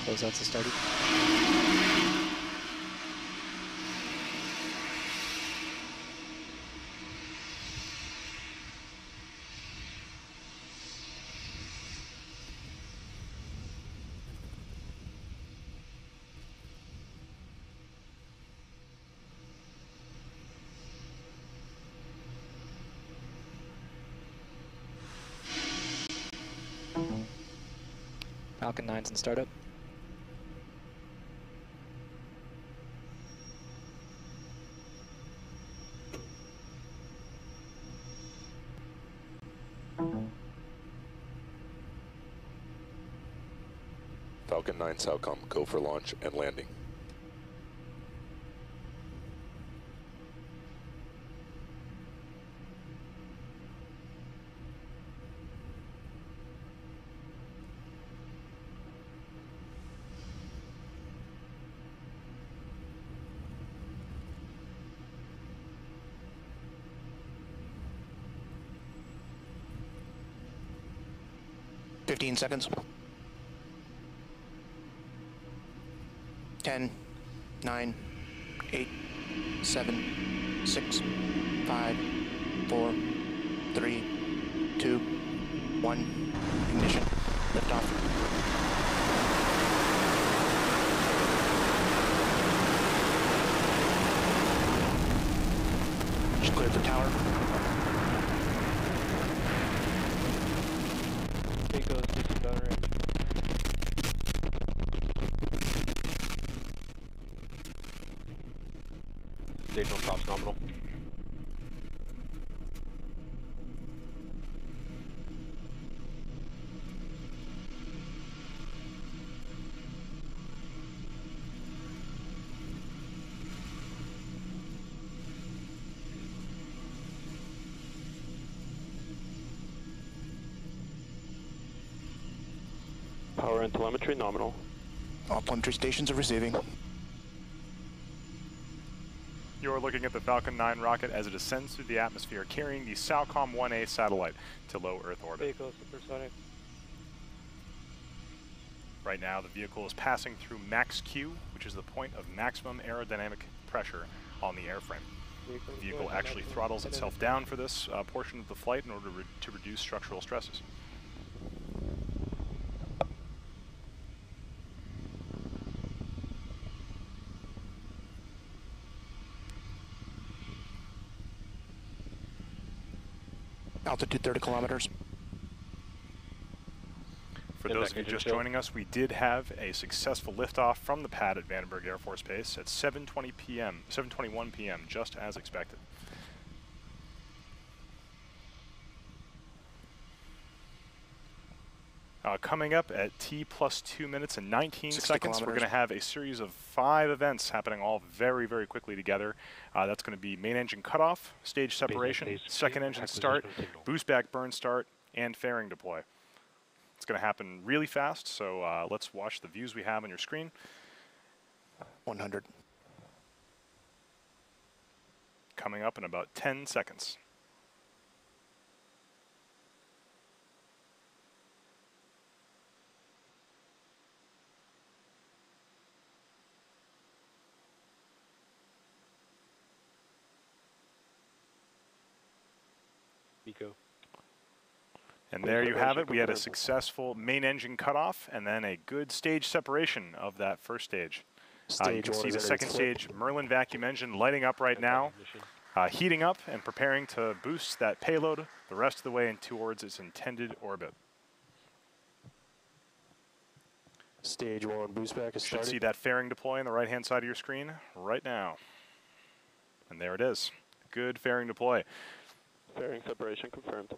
Closeouts have started. Falcon 9's in startup. Falcon 9 Southcom, go for launch and landing. Seconds. 10, 9, 8, 7, 6, 5, 4, 3, 2, 1. Ignition. Liftoff. Just cleared the tower. Goes to gun range. Stage on props nominal. Power and telemetry nominal. All telemetry stations are receiving. You're looking at the Falcon 9 rocket as it ascends through the atmosphere, carrying the SAOCOM 1A satellite to low Earth orbit. Vehicle supersonic. Right now, the vehicle is passing through max Q, which is the point of maximum aerodynamic pressure on the airframe. The vehicle actually throttles itself down for this portion of the flight in order to reduce structural stresses. Altitude 30 kilometers. For those of you just joining us, we did have a successful liftoff from the pad at Vandenberg Air Force Base at 7:21 p.m., just as expected. Coming up at T plus 2 minutes and 19 seconds, we're going to have a series of 5 events happening all very, very quickly together. That's going to be main engine cutoff, stage separation, second engine start, boost back burn start, and fairing deploy. It's going to happen really fast, so let's watch the views we have on your screen. 100. Coming up in about 10 seconds. And there you have it. We had a successful main engine cutoff and then a good stage separation of that first stage. You can see the second stage Merlin vacuum engine lighting up right now, heating up and preparing to boost that payload the rest of the way towards its intended orbit. Stage 1 boost back is started. You should see that fairing deploy on the right-hand side of your screen right now. And there it is. Good fairing deploy. Fairing separation confirmed.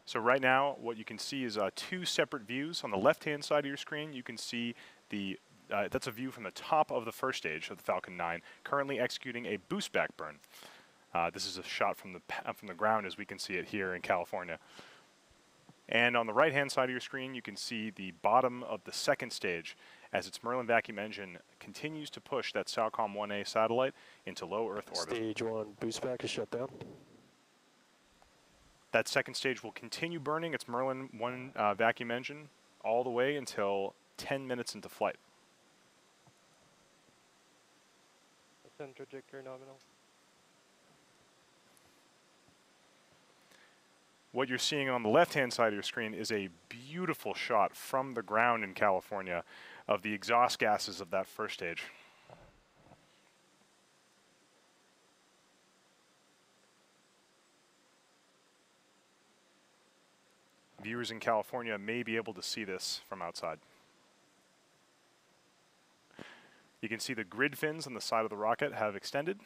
So right now, what you can see is 2 separate views. On the left-hand side of your screen, you can see the that's a view from the top of the first stage of the Falcon 9, currently executing a boost back burn. This is a shot from the ground as we can see it here in California. And on the right-hand side of your screen, you can see the bottom of the second stage as its Merlin vacuum engine continues to push that SAOCOM 1A satellite into low Earth orbit. Stage 1 boost back is shut down. That second stage will continue burning its Merlin 1 vacuum engine all the way until 10 minutes into flight. Ascend trajectory nominal. What you're seeing on the left-hand side of your screen is a beautiful shot from the ground in California of the exhaust gases of that first stage. Viewers in California may be able to see this from outside. You can see the grid fins on the side of the rocket have extended.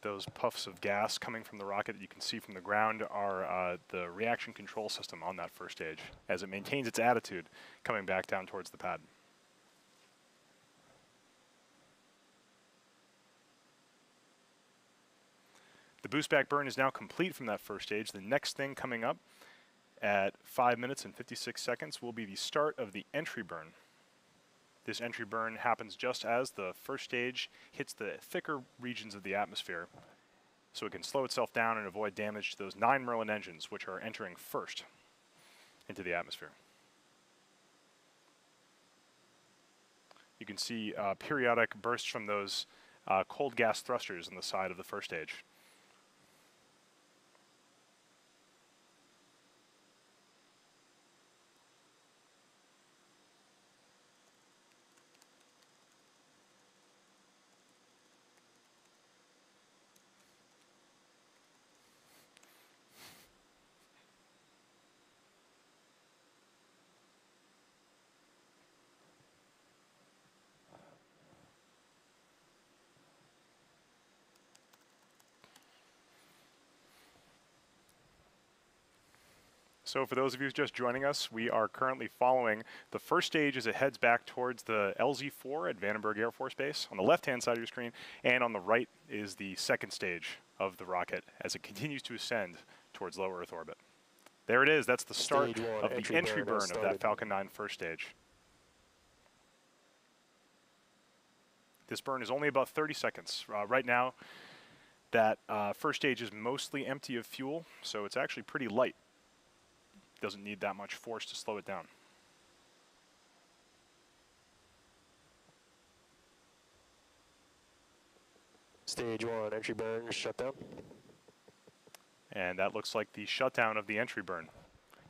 Those puffs of gas coming from the rocket that you can see from the ground are the reaction control system on that first stage as it maintains its attitude coming back down towards the pad. The boost back burn is now complete from that first stage. The next thing coming up at 5 minutes and 56 seconds will be the start of the entry burn. This entry burn happens just as the first stage hits the thicker regions of the atmosphere, so it can slow itself down and avoid damage to those 9 Merlin engines, which are entering first into the atmosphere. You can see periodic bursts from those cold gas thrusters on the side of the first stage. So for those of you just joining us, we are currently following the first stage as it heads back towards the LZ-4 at Vandenberg Air Force Base on the left-hand side of your screen, and on the right is the second stage of the rocket as it continues to ascend towards low Earth orbit. There it is. That's the start of the entry burn of that Falcon 9 first stage. This burn is only about 30 seconds. Right now, that first stage is mostly empty of fuel, so it's actually pretty light. Doesn't need that much force to slow it down. Stage 1, entry burn, shutdown. And that looks like the shutdown of the entry burn.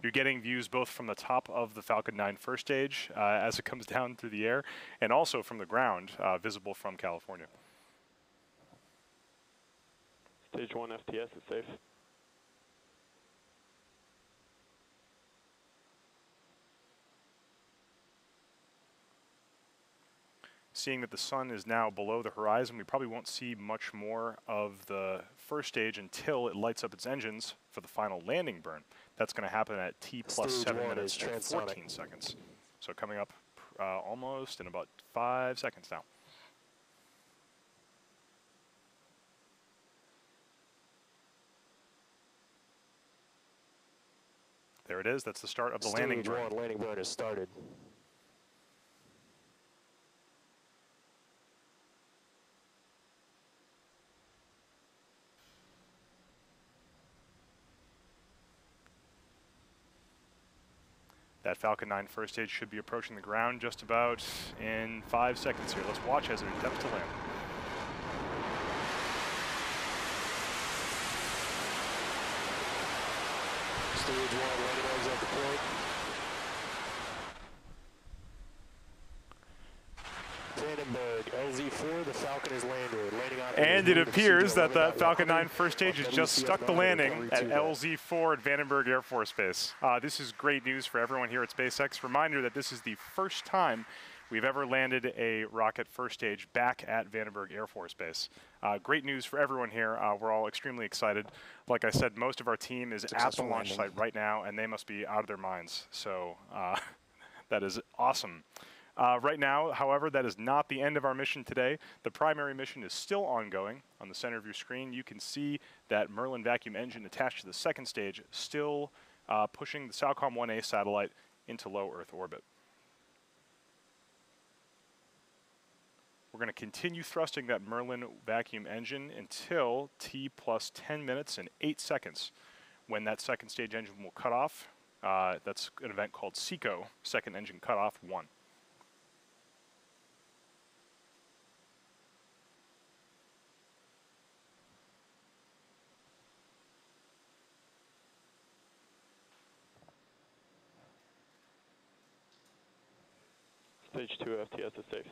You're getting views both from the top of the Falcon 9 first stage as it comes down through the air, and also from the ground, visible from California. Stage 1 FTS is safe. Seeing that the sun is now below the horizon, we probably won't see much more of the first stage until it lights up its engines for the final landing burn. That's going to happen at T plus Stage 7 1 minutes is and transonic. 14 seconds. So coming up almost in about 5 seconds now. There it is. That's the start of the landing burn. Stage 1, landing burn has started. That Falcon 9 first stage should be approaching the ground just about in 5 seconds here. Let's watch as it attempts to land. Stage 1, landing legs at the point. Vandenberg, LZ-4, the Falcon is landed. Landing on And it appears that that Falcon 9 first stage has just stuck the landing at LZ-4 at Vandenberg Air Force Base. This is great news for everyone here at SpaceX. Reminder that this is the first time we've ever landed a rocket first stage back at Vandenberg Air Force Base. Great news for everyone here. We're all extremely excited. Like I said, most of our team is at the launch site right now, and they must be out of their minds. So that is awesome. Right now, however, that is not the end of our mission today. The primary mission is still ongoing. On the center of your screen, you can see that Merlin vacuum engine attached to the second stage, still pushing the SAOCOM 1A satellite into low Earth orbit. We're going to continue thrusting that Merlin vacuum engine until T plus 10 minutes and 8 seconds, when that second stage engine will cut off. That's an event called SECO, Second Engine Cutoff 1. Stage 2 FTS is safe.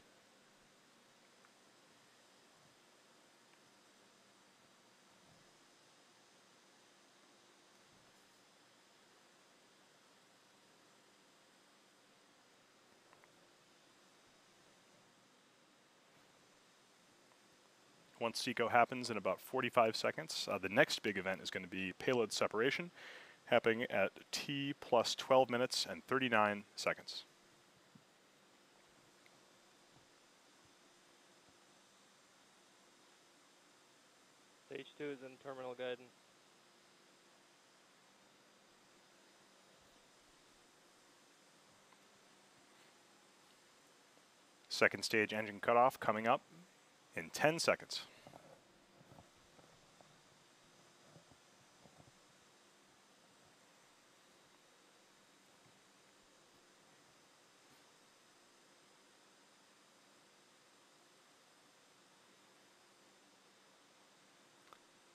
Once SECO happens in about 45 seconds, the next big event is going to be payload separation, happening at T plus 12 minutes and 39 seconds. Stage 2 is in terminal guidance. Second stage engine cutoff coming up in 10 seconds.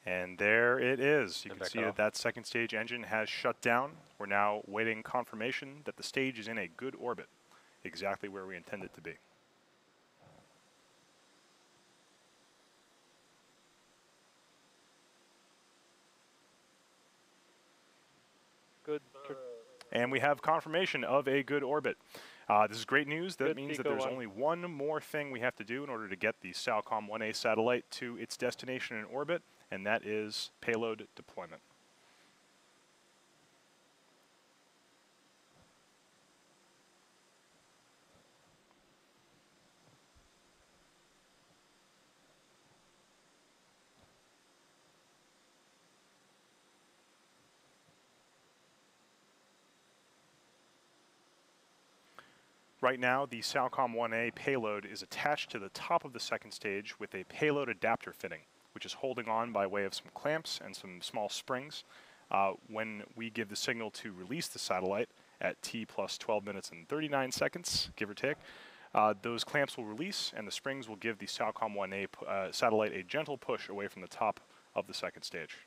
And there it is. You can see that that second stage engine has shut down. We're now waiting confirmation that the stage is in a good orbit, exactly where we intend it to be. Good. And we have confirmation of a good orbit. This is great news. That Good means that SECO there's one. only one more thing we have to do in order to get the SAOCOM 1A satellite to its destination in orbit, and that is payload deployment. Right now, the SAOCOM 1A payload is attached to the top of the second stage with a payload adapter fitting, which is holding on by way of some clamps and some small springs. When we give the signal to release the satellite at T plus 12 minutes and 39 seconds, give or take, those clamps will release and the springs will give the SAOCOM 1A satellite a gentle push away from the top of the second stage.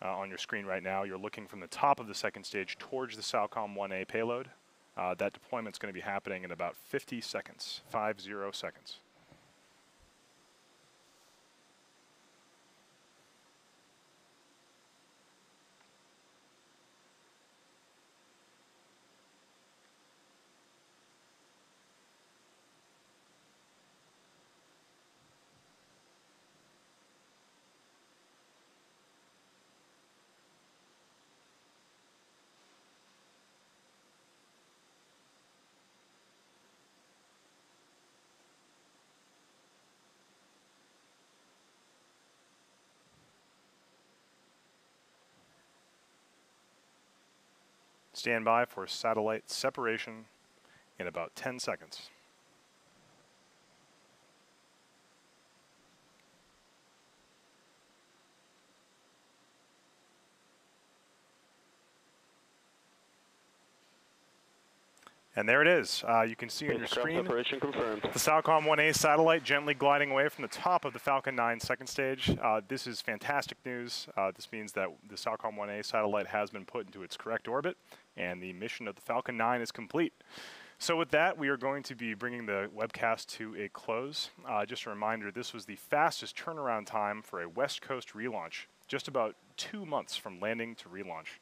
On your screen right now, you're looking from the top of the second stage towards the SAOCOM 1A payload. That deployment is going to be happening in about 50 seconds, 50 seconds. Stand by for satellite separation in about 10 seconds. And there it is. You can see on your Spacecraft screen separation confirmed. the SAOCOM 1A satellite gently gliding away from the top of the Falcon 9 second stage. This is fantastic news. This means that the SAOCOM 1A satellite has been put into its correct orbit, and the mission of the Falcon 9 is complete. So with that, we are going to be bringing the webcast to a close. Just a reminder, this was the fastest turnaround time for a West Coast relaunch, just about 2 months from landing to relaunch.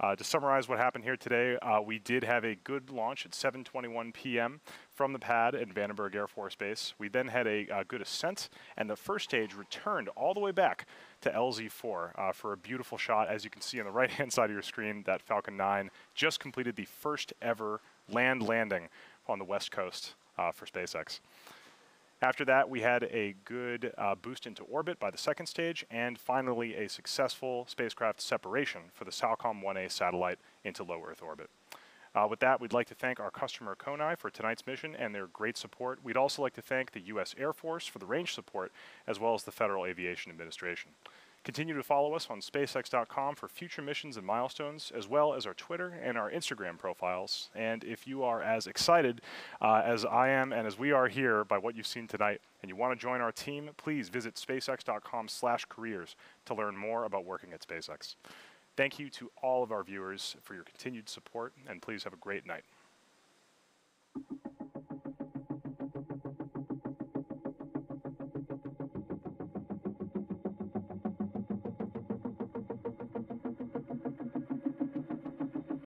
To summarize what happened here today, we did have a good launch at 7:21 p.m. from the pad at Vandenberg Air Force Base. We then had a good ascent, and the first stage returned all the way back to LZ4 for a beautiful shot. As you can see on the right-hand side of your screen, that Falcon 9 just completed the first ever land landing on the West Coast for SpaceX. After that, we had a good boost into orbit by the second stage, and finally a successful spacecraft separation for the SAOCOM 1A satellite into low Earth orbit. With that, we'd like to thank our customer Konai for tonight's mission and their great support. We'd also like to thank the U.S. Air Force for the range support, as well as the Federal Aviation Administration. Continue to follow us on SpaceX.com for future missions and milestones, as well as our Twitter and our Instagram profiles. And if you are as excited as I am and as we are here by what you've seen tonight, and you want to join our team, please visit SpaceX.com/careers to learn more about working at SpaceX. Thank you to all of our viewers for your continued support, and please have a great night.